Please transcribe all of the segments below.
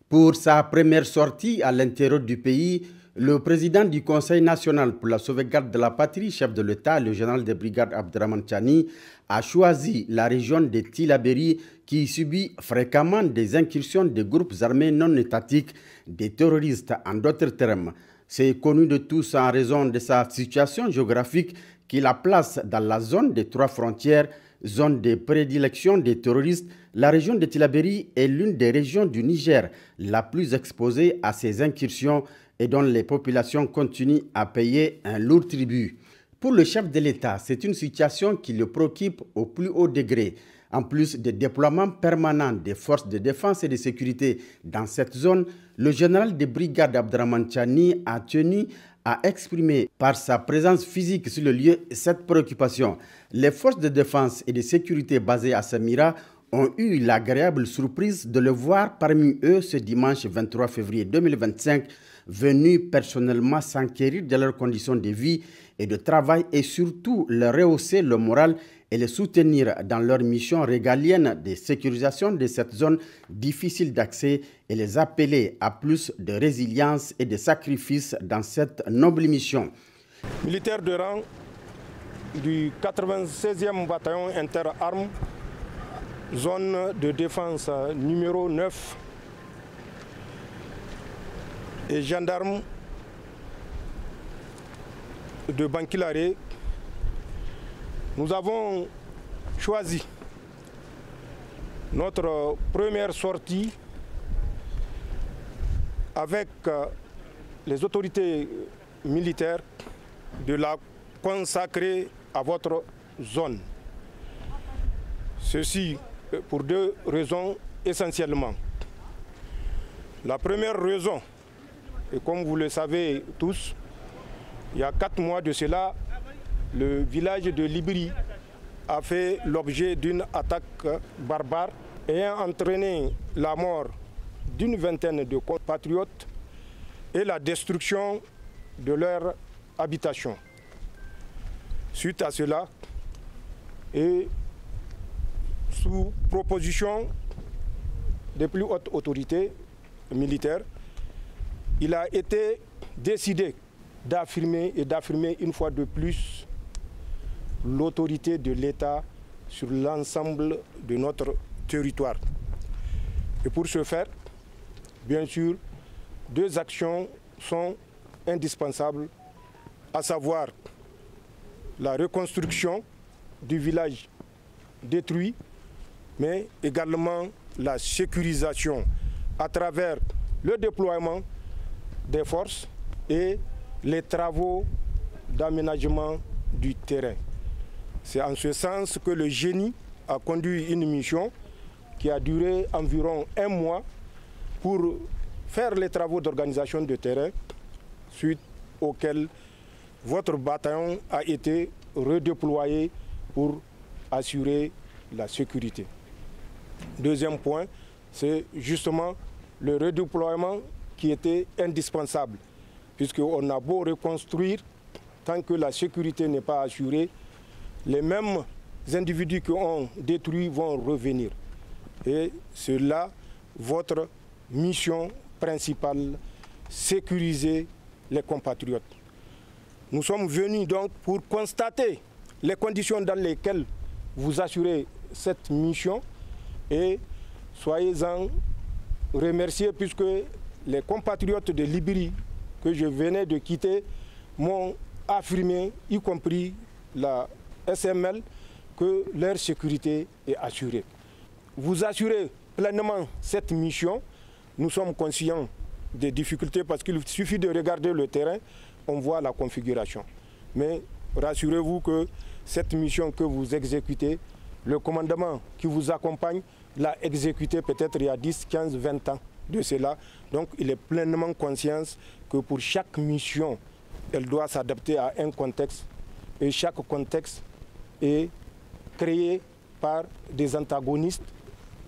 Pour sa première sortie à l'intérieur du pays, le président du Conseil national pour la sauvegarde de la patrie, chef de l'État, le général de brigade Abdraman Chani, a choisi la région de Tillabéri qui subit fréquemment des incursions de groupes armés non étatiques, des terroristes en d'autres termes. C'est connu de tous en raison de sa situation géographique qui la place dans la zone des trois frontières, zone de prédilection des terroristes. La région de Tillabéri est l'une des régions du Niger la plus exposée à ces incursions et dont les populations continuent à payer un lourd tribut. Pour le chef de l'État, c'est une situation qui le préoccupe au plus haut degré. En plus des déploiements permanents des forces de défense et de sécurité dans cette zone, le général de brigade Abdraman Chani a tenu à exprimer par sa présence physique sur le lieu cette préoccupation. Les forces de défense et de sécurité basées à Samira ont eu l'agréable surprise de le voir parmi eux ce dimanche 23 février 2025, venus personnellement s'enquérir de leurs conditions de vie et de travail et surtout leur rehausser le moral et les soutenir dans leur mission régalienne de sécurisation de cette zone difficile d'accès et les appeler à plus de résilience et de sacrifice dans cette noble mission. Militaire de rang du 96e bataillon interarmes, zone de défense numéro 9 et gendarme de Bankilare, nous avons choisi notre première sortie avec les autorités militaires de la consacrer à votre zone. Ceci pour deux raisons essentiellement. La première raison, et comme vous le savez tous, il y a 4 mois de cela, le village de Libri a fait l'objet d'une attaque barbare ayant entraîné la mort d'une vingtaine de compatriotes et la destruction de leur habitation. Suite à cela, et sous proposition des plus hautes autorités militaires, il a été décidé d'affirmer une fois de plus l'autorité de l'État sur l'ensemble de notre territoire. Et pour ce faire, bien sûr, 2 actions sont indispensables, à savoir la reconstruction du village détruit, mais également la sécurisation à travers le déploiement des forces et les travaux d'aménagement du terrain. C'est en ce sens que le génie a conduit une mission qui a duré environ 1 mois pour faire les travaux d'organisation de terrain, suite auxquels votre bataillon a été redéployé pour assurer la sécurité. Deuxième point, c'est justement le redéploiement qui était indispensable, puisqu'on a beau reconstruire, tant que la sécurité n'est pas assurée, les mêmes individus qui ont détruit vont revenir. Et c'est là votre mission principale, sécuriser les compatriotes. Nous sommes venus donc pour constater les conditions dans lesquelles vous assurez cette mission et soyez-en remerciés puisque les compatriotes de Libri que je venais de quitter m'ont affirmé, y compris la SML, que leur sécurité est assurée. Vous assurez pleinement cette mission. Nous sommes conscients des difficultés parce qu'il suffit de regarder le terrain, on voit la configuration. Mais rassurez-vous que cette mission que vous exécutez, le commandement qui vous accompagne l'a exécutée peut-être il y a 10, 15, 20 ans de cela. Donc il est pleinement conscient que pour chaque mission, elle doit s'adapter à un contexte et chaque contexte est créé par des antagonistes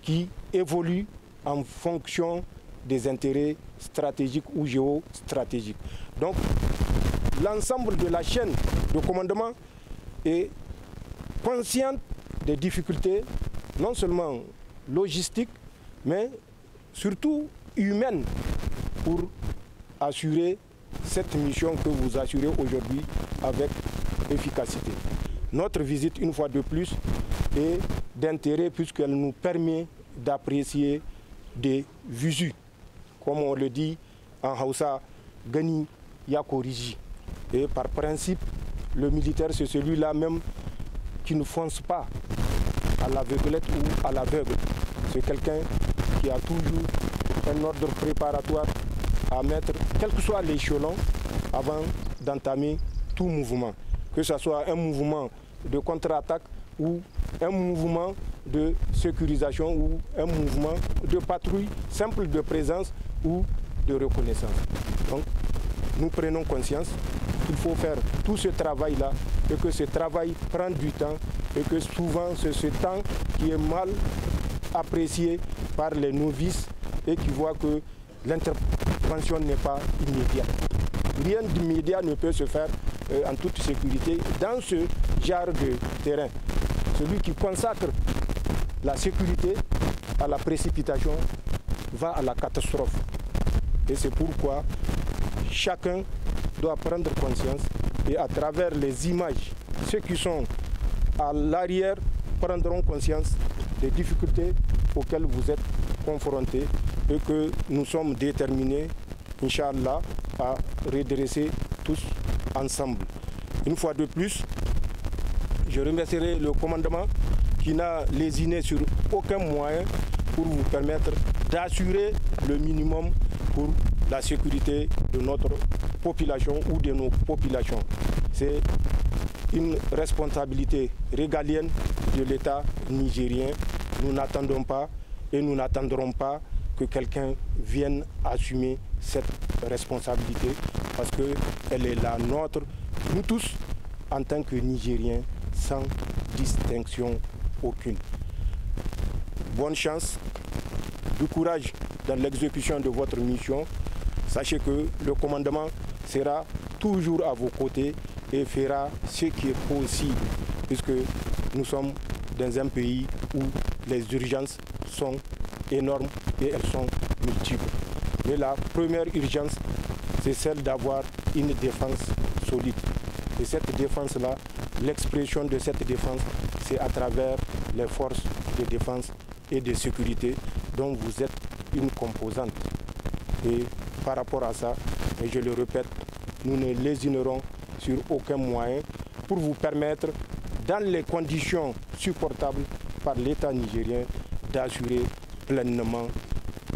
qui évoluent en fonction des intérêts stratégiques ou géostratégiques. Donc l'ensemble de la chaîne de commandement est consciente des difficultés, non seulement logistiques, mais surtout humaines pour assurer cette mission que vous assurez aujourd'hui avec efficacité. Notre visite, une fois de plus, est d'intérêt puisqu'elle nous permet d'apprécier des visus. Comme on le dit en Hausa, Gani Yakoriji. Et par principe, le militaire, c'est celui-là même qui ne fonce pas à l'aveuglette ou à l'aveugle. C'est quelqu'un qui a toujours un ordre préparatoire à mettre, quel que soit l'échelon, avant d'entamer tout mouvement. Que ce soit un mouvement de contre-attaque ou un mouvement de sécurisation ou un mouvement de patrouille simple de présence ou de reconnaissance. Donc, nous prenons conscience qu'il faut faire tout ce travail-là et que ce travail prend du temps et que souvent c'est ce temps qui est mal apprécié par les novices et qui voient que l'intervention n'est pas immédiate. Rien d'immédiat ne peut se faire en toute sécurité dans ce genre de terrain. Celui qui consacre la sécurité à la précipitation va à la catastrophe. Et c'est pourquoi chacun doit prendre conscience et à travers les images, ceux qui sont à l'arrière prendront conscience des difficultés auxquelles vous êtes confrontés et que nous sommes déterminés, Inch'Allah, à redresser tous ensemble. Une fois de plus, je remercierai le commandement qui n'a lésiné sur aucun moyen pour vous permettre d'assurer le minimum pour la sécurité de notre population ou de nos populations. C'est une responsabilité régalienne de l'État nigérien. Nous n'attendons pas et nous n'attendrons pas que quelqu'un vienne assumer cette responsabilité parce qu'elle est la nôtre, nous tous, en tant que Nigériens, sans distinction aucune. Bonne chance, du courage dans l'exécution de votre mission. Sachez que le commandement sera toujours à vos côtés et fera ce qui est possible, puisque nous sommes dans un pays où les urgences sont énormes et elles sont multiples. Mais la première urgence, c'est celle d'avoir une défense solide. Et cette défense-là, l'expression de cette défense, c'est à travers les forces de défense et de sécurité dont vous êtes une composante. Et par rapport à ça, et je le répète, nous ne lésinerons sur aucun moyen pour vous permettre, dans les conditions supportables par l'État nigérien, d'assurer pleinement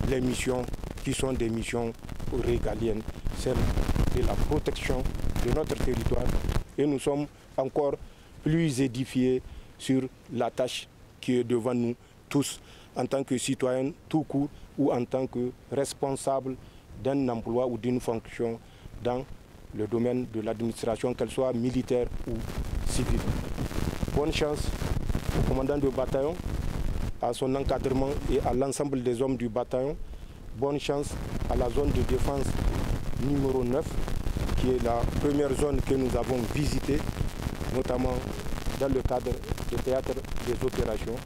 les missions qui sont des missions régaliennes, celles de la protection de notre territoire. Et nous sommes encore plus édifiés sur la tâche qui est devant nous tous, en tant que citoyens tout court ou en tant que responsables d'un emploi ou d'une fonction dans le domaine de l'administration, qu'elle soit militaire ou civile. Bonne chance au commandant de bataillon, à son encadrement et à l'ensemble des hommes du bataillon. Bonne chance à la zone de défense numéro 9, qui est la première zone que nous avons visitée, notamment dans le cadre du théâtre des opérations,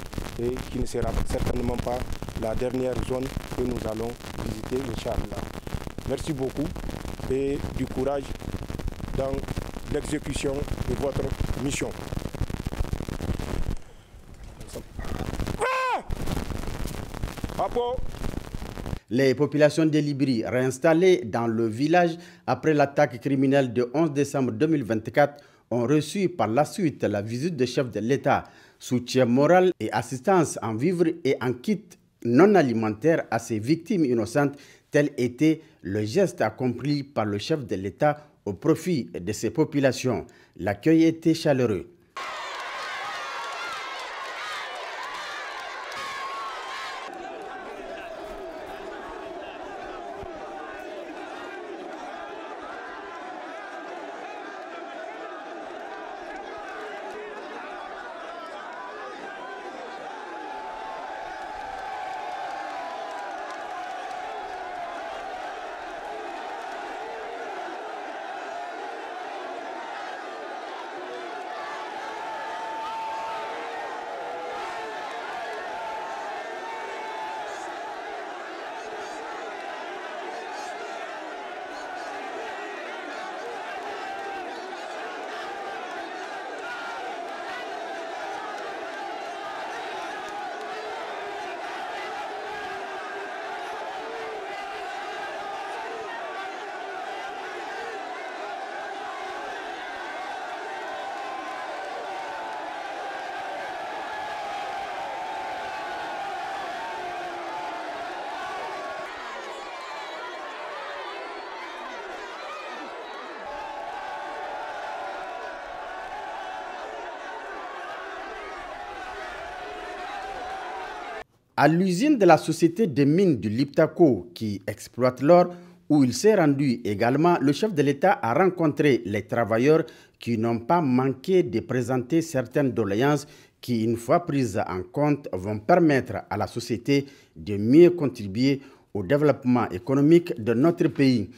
et qui ne sera certainement pas la dernière zone que nous allons visiter, Inch'Allah. Merci beaucoup et du courage dans l'exécution de votre mission. Les populations de Libri réinstallées dans le village après l'attaque criminelle de 11 décembre 2024 ont reçu par la suite la visite du chef de l'État, soutien moral et assistance en vivres et en kits non alimentaires à ces victimes innocentes. Tel était le geste accompli par le chef de l'État au profit de ces populations. L'accueil était chaleureux. À l'usine de la société des mines du Liptako qui exploite l'or, où il s'est rendu également, le chef de l'État a rencontré les travailleurs qui n'ont pas manqué de présenter certaines doléances qui, une fois prises en compte, vont permettre à la société de mieux contribuer au développement économique de notre pays.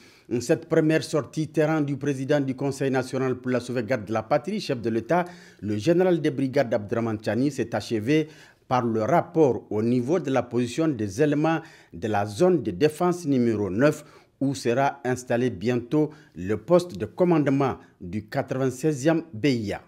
Cette première sortie terrain du président du Conseil national pour la sauvegarde de la patrie, chef de l'État, le général de brigade Abdraman Chani, s'est achevé par le rapport au niveau de la position des éléments de la zone de défense numéro 9, où sera installé bientôt le poste de commandement du 96e BIA.